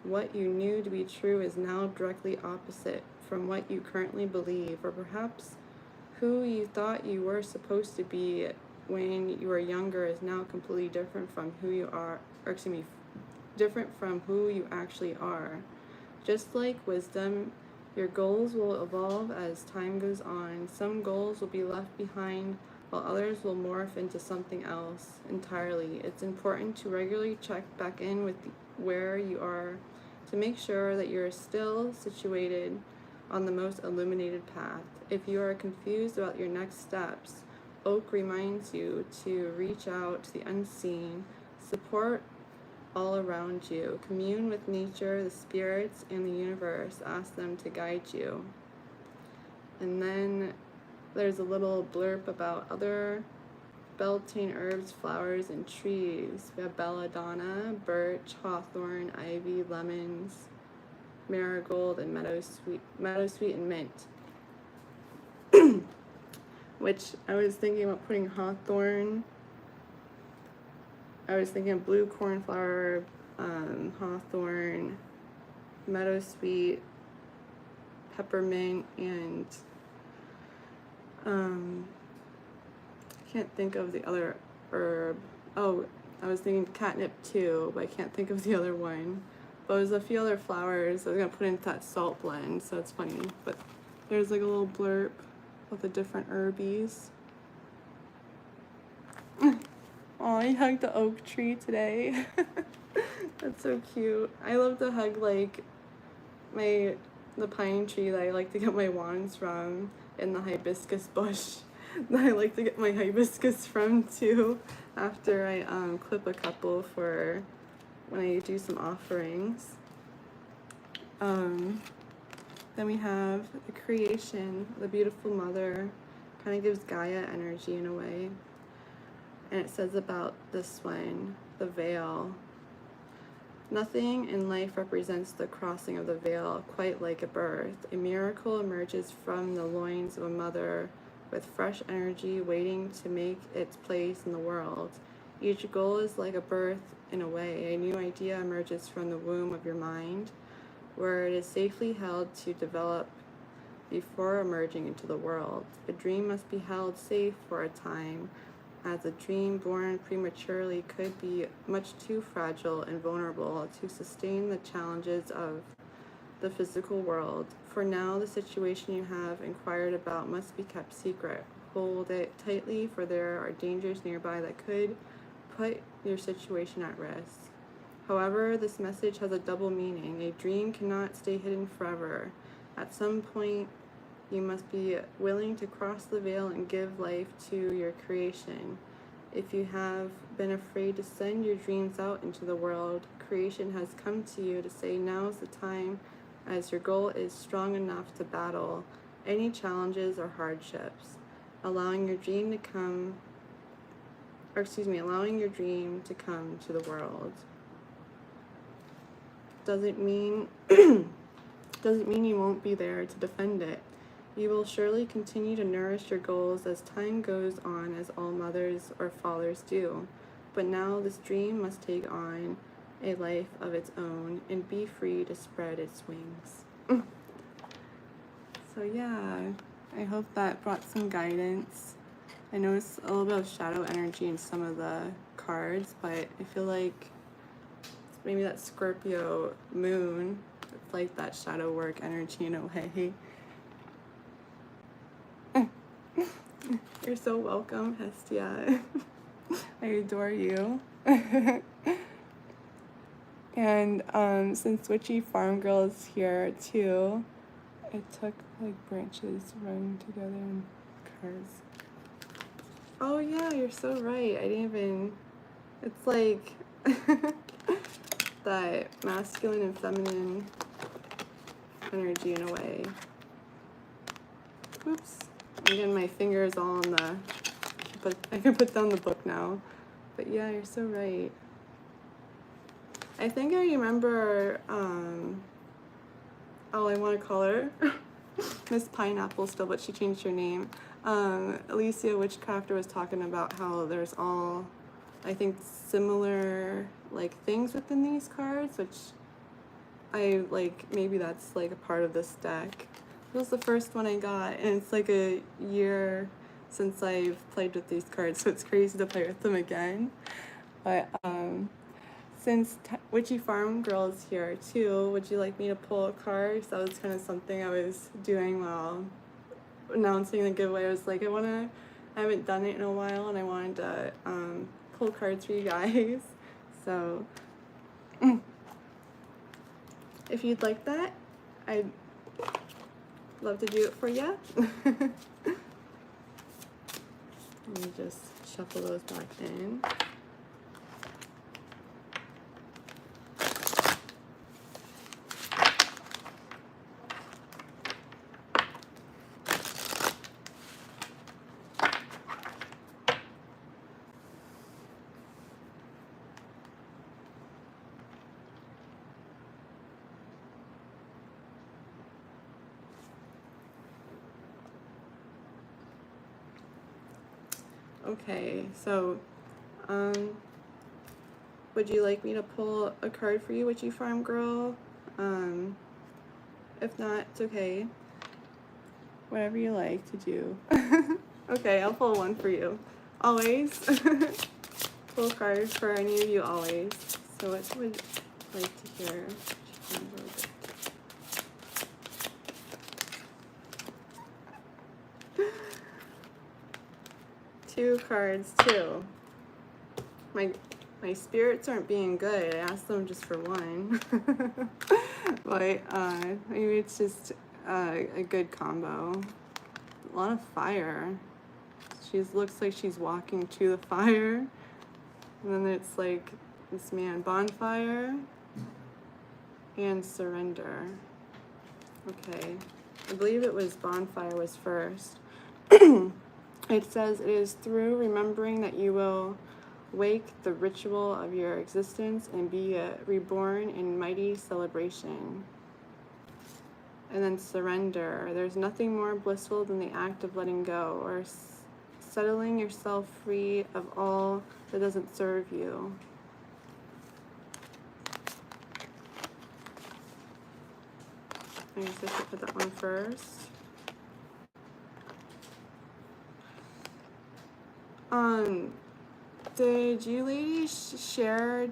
what you knew to be true is now directly opposite from what you currently believe, or perhaps who you thought you were supposed to be when you were younger is now completely different from who you are, or excuse me, different from who you actually are. Just like wisdom, your goals will evolve as time goes on. Some goals will be left behind, while others will morph into something else entirely. It's important to regularly check back in with where you are to make sure that you're still situated on the most illuminated path. If you are confused about your next steps, Oak reminds you to reach out to the unseen, support all around you, commune with nature, the spirits, and the universe. Ask them to guide you. And then there's a little blurb about other beltane herbs, flowers, and trees. We have belladonna, birch, hawthorn, ivy, lemons, marigold, and meadowsweet and mint. Which I was thinking about putting hawthorn. I was thinking of blue cornflower, hawthorn, meadowsweet, peppermint, and I can't think of the other herb. Oh, I was thinking catnip too, but I can't think of the other one. But there's a few other flowers I was gonna put into that salt blend, so it's funny. But there's like a little blurb with the different herbies. Oh, I hugged the oak tree today. That's so cute. I love to hug like the pine tree that I like to get my wands from, and the hibiscus bush that I like to get my hibiscus from too, after I clip a couple for when I do some offerings. Then we have the creation, the beautiful mother, kind of gives Gaia energy in a way. And it says about this one, the veil. Nothing in life represents the crossing of the veil quite like a birth. A miracle emerges from the loins of a mother with fresh energy waiting to make its place in the world. Each goal is like a birth in a way. A new idea emerges from the womb of your mind, where it is safely held to develop before emerging into the world. A dream must be held safe for a time, as a dream born prematurely could be much too fragile and vulnerable to sustain the challenges of the physical world. For now, the situation you have inquired about must be kept secret. Hold it tightly, for there are dangers nearby that could put your situation at risk. However, this message has a double meaning. A dream cannot stay hidden forever. At some point, you must be willing to cross the veil and give life to your creation. If you have been afraid to send your dreams out into the world, creation has come to you to say now's the time, as your goal is strong enough to battle any challenges or hardships. Allowing your dream to come to the world. Doesn't mean you won't be there to defend it. You will surely continue to nourish your goals as time goes on, as all mothers or fathers do. But now this dream must take on a life of its own and be free to spread its wings. So yeah, I hope that brought some guidance. I noticed a little bit of shadow energy in some of the cards, but I feel like maybe that Scorpio moon, it's like that shadow work energy in a way. You're so welcome, Hestia. I adore you. And since Witchy Farm Girl is here too, I took like branches running together in cars. Oh yeah, you're so right. I didn't even, it's like that masculine and feminine energy in a way. Oops. I'm getting my fingers all on the, but I can put down the book now. But yeah, you're so right. I think I remember, I want to call her Miss Pineapple still, but she changed her name. Alicia Witchcrafter was talking about how there's all, I think, similar like things within these cards, which I like, maybe that's like a part of this deck. It was the first one I got, and it's like a year since I've played with these cards, so it's crazy to play with them again. But since Witchy Farm Girl is here too, would you like me to pull a card? So that was kind of something I was doing while announcing the giveaway. I was like, I haven't done it in a while, and I wanted to pull cards for you guys. So if you'd like that, I'd love to do it for you. Let me just shuffle those back in. Okay, so, would you like me to pull a card for you, Witchy Farm Girl? If not, it's okay. Whatever you like to do. Okay, I'll pull one for you. Always. Pull a card for any of you always. So what would you like to hear? Two cards too. My spirits aren't being good. I asked them just for one. But maybe it's just a good combo. A lot of fire. She looks like she's walking to the fire. And then it's like this man, bonfire and surrender. Okay. I believe it was bonfire was first. It says, it is through remembering that you will wake the ritual of your existence and be reborn in mighty celebration. And then surrender. There's nothing more blissful than the act of letting go or settling yourself free of all that doesn't serve you. I guess I should put that one first. Did you ladies share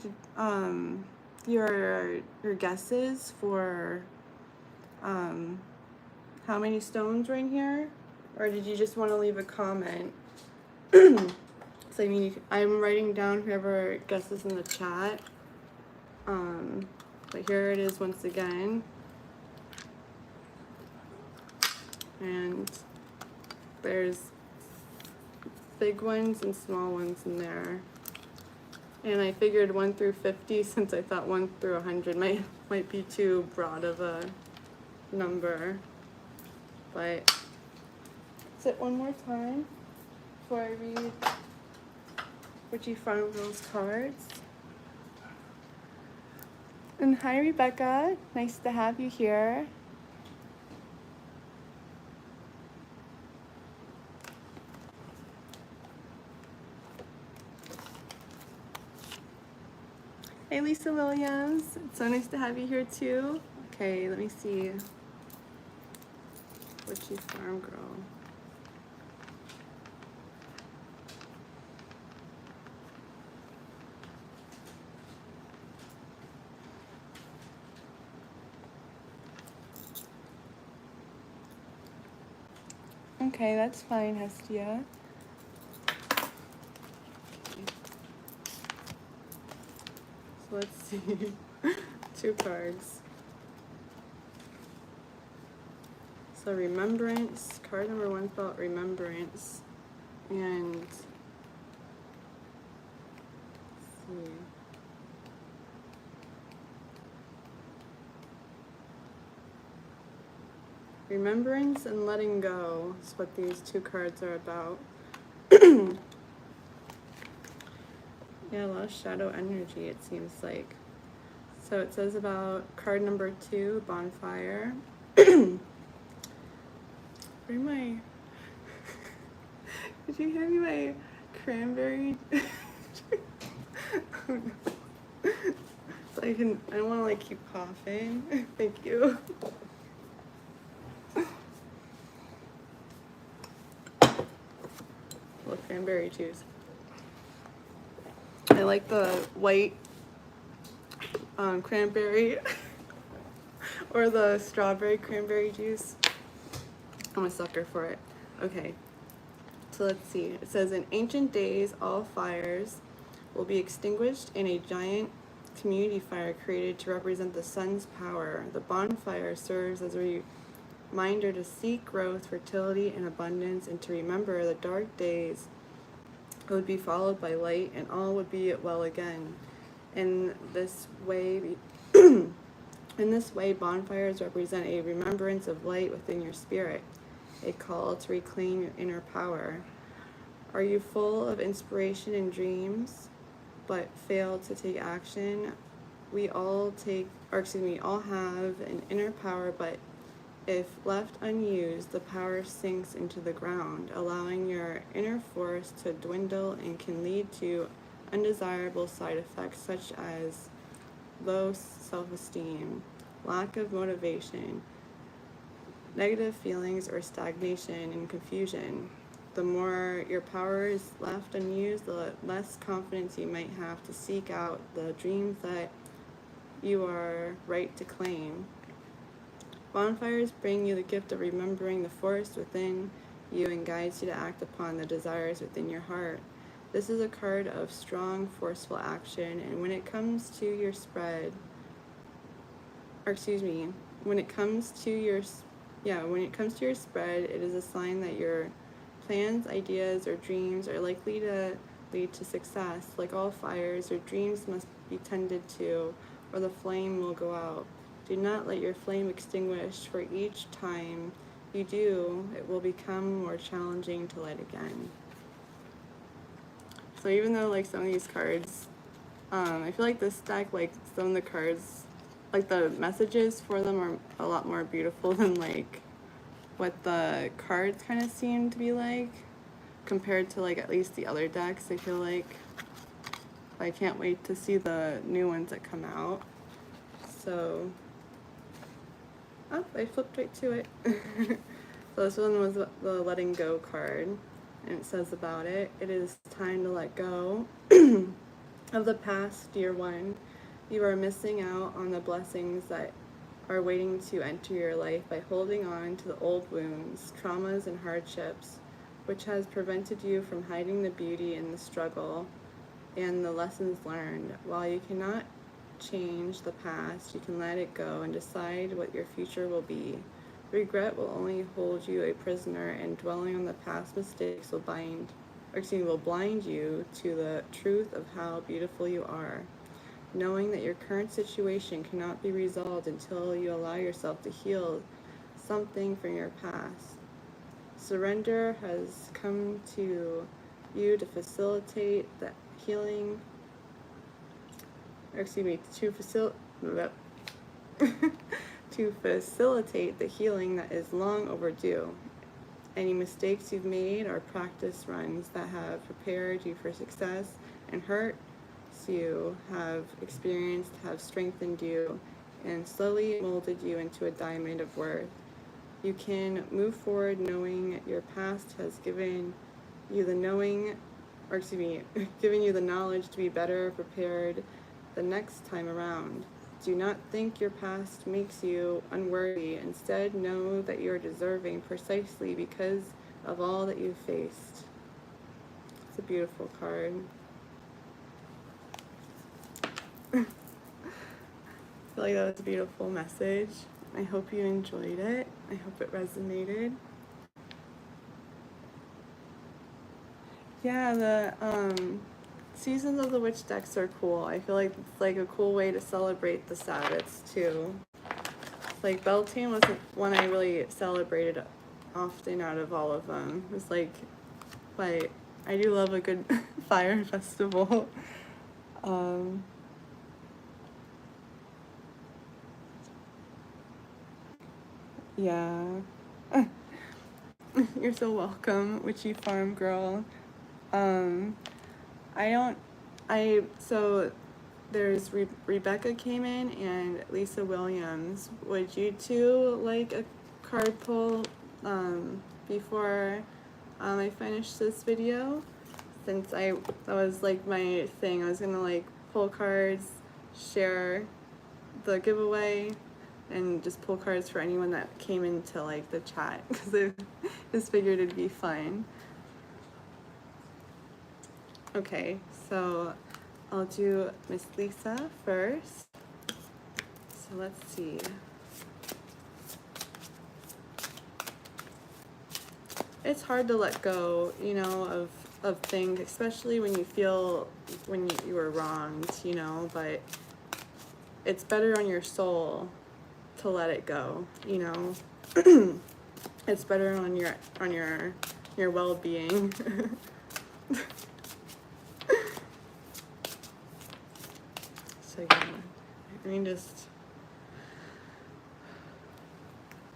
your guesses for how many stones are in here, or did you just want to leave a comment? So I mean, I'm writing down whoever guesses in the chat. But here it is once again, and there's big ones and small ones in there. And I figured 1 through 50, since I thought 1 through 100 might be too broad of a number. But sit one more time before I read what you found with those cards. And hi, Rebecca. Nice to have you here. Hey, Lisa Williams. It's so nice to have you here too. Okay, let me see what you found, girl. Okay, that's fine, Hestia. So let's see. 2 cards. So remembrance. Card number 1's about remembrance. And let's see. Remembrance and letting go is what these 2 cards are about. Yeah, a lot of shadow energy, it seems like. So it says about card number 2, bonfire. Where my... Did you hand me my cranberry? Oh, no. So I don't want to like keep coughing. Thank you. Little cranberry juice. I like the white cranberry or the strawberry cranberry juice. I'm a sucker for it. Okay, so let's see. It says, in ancient days, all fires will be extinguished in a giant community fire created to represent the sun's power. The bonfire serves as a reminder to seek growth, fertility, and abundance, and to remember the dark days would be followed by light, and all would be well again. In this way, bonfires represent a remembrance of light within your spirit, a call to reclaim your inner power. Are you full of inspiration and dreams, but fail to take action? We all have an inner power, but if left unused, the power sinks into the ground, allowing your inner force to dwindle, and can lead to undesirable side effects such as low self-esteem, lack of motivation, negative feelings, or stagnation and confusion. The more your power is left unused, the less confidence you might have to seek out the dreams that you are right to claim. Bonfires bring you the gift of remembering the force within you and guides you to act upon the desires within your heart. This is a card of strong, forceful action, and when it comes to your spread, when it comes to your spread, it is a sign that your plans, ideas, or dreams are likely to lead to success. Like all fires, your dreams must be tended to, or the flame will go out. Do not let your flame extinguish, for each time you do, it will become more challenging to light again. So even though like some of these cards, I feel like this deck, like some of the cards, like the messages for them are a lot more beautiful than like what the cards kind of seem to be like. compared to like at least the other decks. I feel like I can't wait to see the new ones that come out. So, oh, I flipped right to it. So this one was the letting go card, and it says about it, it is time to let go of the past, dear one. You are missing out on the blessings that are waiting to enter your life by holding on to the old wounds, traumas, and hardships, which has prevented you from hiding the beauty in the struggle and the lessons learned. While you cannot change the past, you can let it go and decide what your future will be. Regret will only hold you a prisoner, and dwelling on the past mistakes will blind you to the truth of how beautiful you are. Knowing that your current situation cannot be resolved until you allow yourself to heal something from your past. Surrender has come to you to facilitate the healing, to facilitate the healing that is long overdue. Any mistakes you've made are practice runs that have prepared you for success, and hurts you have experienced have strengthened you and slowly molded you into a diamond of worth. You can move forward knowing your past has given you the given you the knowledge to be better prepared the next time around. Do not think your past makes you unworthy. Instead, know that you are deserving precisely because of all that you've faced. It's a beautiful card. I feel like that was a beautiful message. I hope you enjoyed it. I hope it resonated. Yeah, the Seasons of the Witch decks are cool. I feel like it's like a cool way to celebrate the Sabbats too. Like Beltane wasn't one I really celebrated often out of all of them. It was like I do love a good fire festival. Yeah. You're so welcome, Witchy Farm Girl. So there's Rebecca came in and Lisa Williams. Would you two like a card pull before I finish this video? Since that was like my thing. I was gonna like pull cards, share the giveaway, and just pull cards for anyone that came into like the chat, because I just figured it'd be fun. Okay, so I'll do Miss Lisa first. So let's see. It's hard to let go, you know, of things, especially when you feel when you were wronged, you know, but it's better on your soul to let it go, you know. It's better on your well-being. So yeah, I mean, just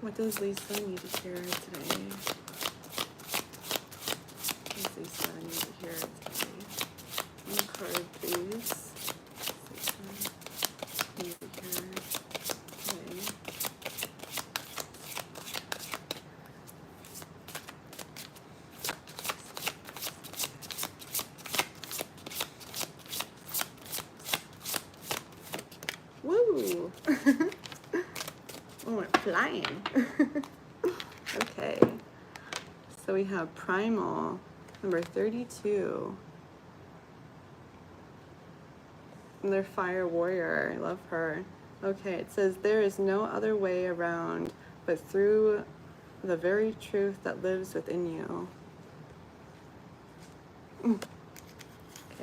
what does Lisa need to hear today? What does Lisa need to hear today? One card, please. Lisa need to hear today. Woo! Oh, it's flying. Okay. So we have Primal, number 32. And they're Fire Warrior. I love her. Okay, it says, there is no other way around but through the very truth that lives within you. Okay,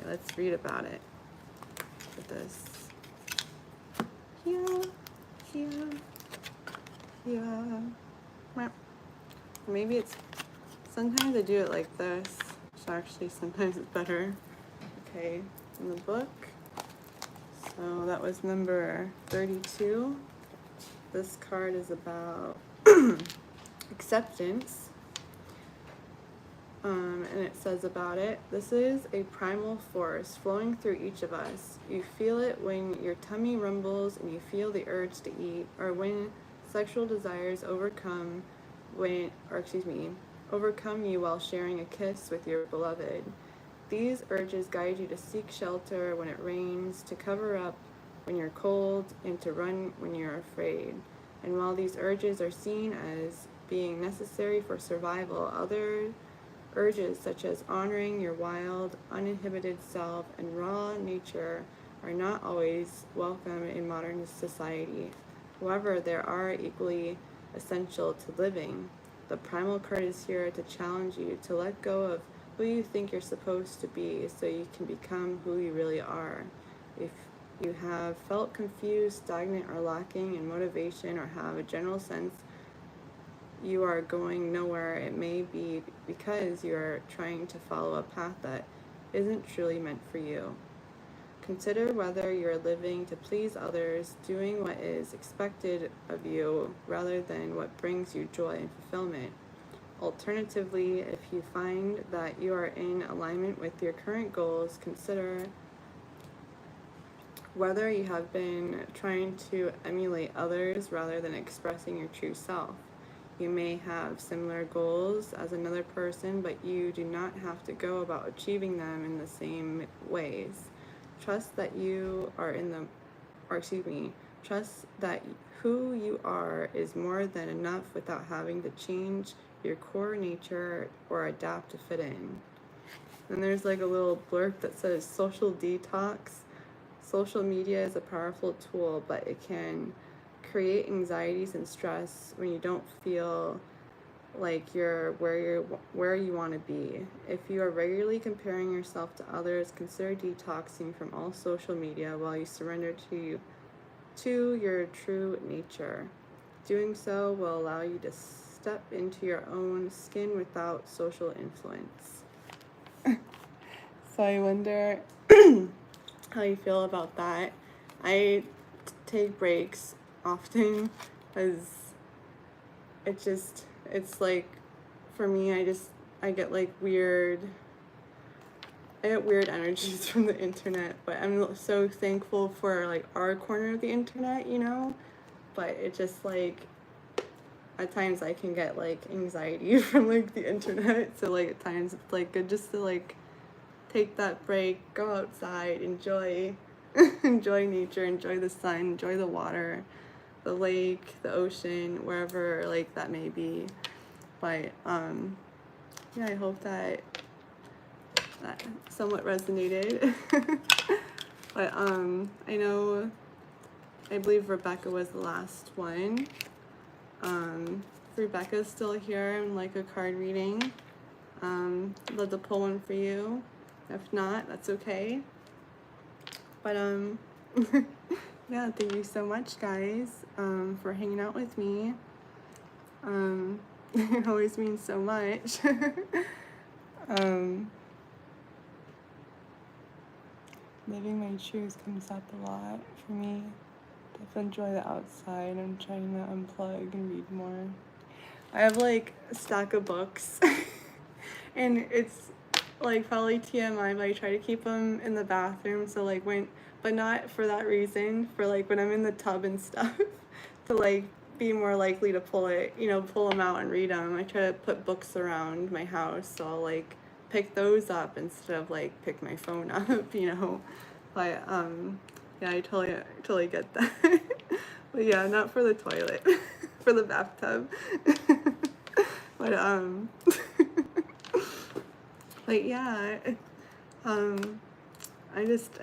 let's read about it. Look at this. Yeah. Maybe it's, sometimes I do it like this, so actually sometimes it's better. Okay, in the book. So that was number 32. This card is about acceptance. And it says about it, this is a primal force flowing through each of us. You feel it when your tummy rumbles and you feel the urge to eat, or when sexual desires overcome you while sharing a kiss with your beloved. These urges guide you to seek shelter when it rains, to cover up when you're cold, and to run when you're afraid. And while these urges are seen as being necessary for survival, other urges such as honoring your wild, uninhibited self and raw nature are not always welcome in modern society. However, they are equally essential to living. The primal card is here to challenge you to let go of who you think you're supposed to be so you can become who you really are. If you have felt confused, stagnant, or lacking in motivation, or have a general sense you are going nowhere, it may be because you are trying to follow a path that isn't truly meant for you. Consider whether you're living to please others, doing what is expected of you rather than what brings you joy and fulfillment. Alternatively, if you find that you are in alignment with your current goals, consider whether you have been trying to emulate others rather than expressing your true self. You may have similar goals as another person, but you do not have to go about achieving them in the same ways. Trust that trust that who you are is more than enough without having to change your core nature or adapt to fit in. And there's like a little blurb that says social detox. Social media is a powerful tool, but it can create anxieties and stress when you don't feel like you're where you want to be. If you are regularly comparing yourself to others, consider detoxing from all social media while you surrender to your true nature. Doing so will allow you to step into your own skin without social influence. So I wonder how you feel about that. I take breaks often because it's like, for me, I get weird energies from the internet, but I'm so thankful for like our corner of the internet, you know, but it just like, at times I can get like anxiety from like the internet, so like at times it's like good just to like take that break, go outside, enjoy nature, enjoy the sun, enjoy the water, the lake, the ocean, wherever like that may be. But yeah, I hope that somewhat resonated. But I believe Rebecca was the last one. If Rebecca's still here and like a card reading, I'd love to pull one for you. If not, that's okay. But yeah, thank you so much, guys, for hanging out with me. It always means so much. Living my truth comes up a lot for me. Definitely enjoy the outside. I'm trying to unplug and read more. I have like a stack of books, and it's like probably TMI, but I try to keep them in the bathroom. So like but not for that reason. For like when I'm in the tub and stuff, to like be more likely to pull them out and read them. I try to put books around my house, so I'll like pick those up instead of like pick my phone up, you know. But yeah, I totally get that. But yeah, not for the toilet, for the bathtub. But but yeah, I just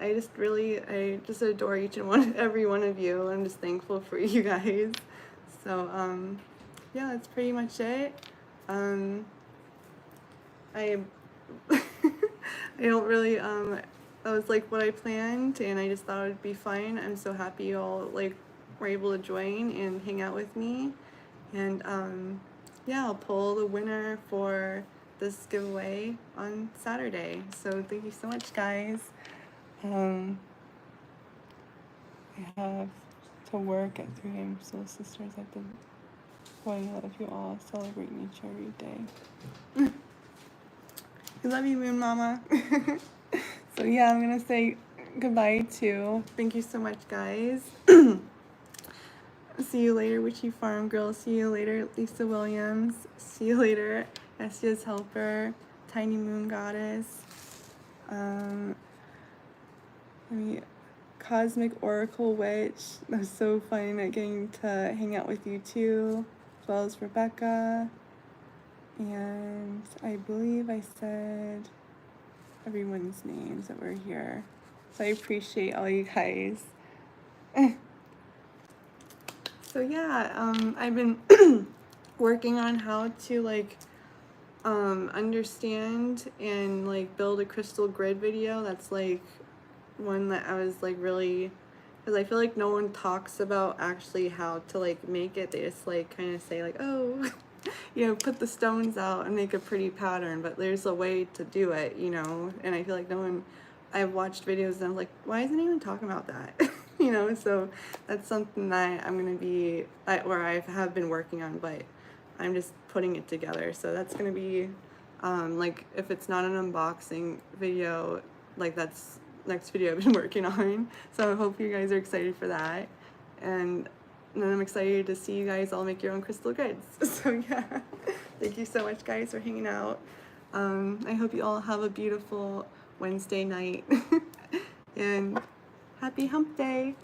adore each and every one of you. I'm just thankful for you guys. So yeah, that's pretty much it. I don't really that was like what I planned, and I just thought it would be fun. I'm so happy you all like were able to join and hang out with me. And yeah, I'll pull the winner for this giveaway on Saturday. So thank you so much, guys. I have to work at 3 a.m. So sisters, I have to point out if you all celebrate nature every day. We love you, Moon Mama. So yeah, I'm gonna say goodbye too. Thank you so much, guys. See you later, Witchy Farm Girl. See you later, Lisa Williams. See you later, Estia's Helper, Tiny Moon Goddess. Cosmic Oracle Witch. That was so fun getting to hang out with you too, as well as Rebecca. And I believe I said everyone's names that were here. So I appreciate all you guys. So yeah, I've been working on how to like understand and like build a crystal grid video. That's like one that I was like really, because I feel like no one talks about actually how to like make it. They just like kind of say like, oh, you know, put the stones out and make a pretty pattern, but there's a way to do it, you know. And I feel like no one, I've watched videos and I'm like, why isn't anyone talking about that? You know, so that's something that I'm gonna be, or I have been working on, but I'm just putting it together. So that's gonna be like, if it's not an unboxing video, like that's next video I've been working on. So I hope you guys are excited for that. And then I'm excited to see you guys all make your own crystal grids. So yeah, thank you so much, guys, for hanging out. I hope you all have a beautiful Wednesday night. And happy hump day.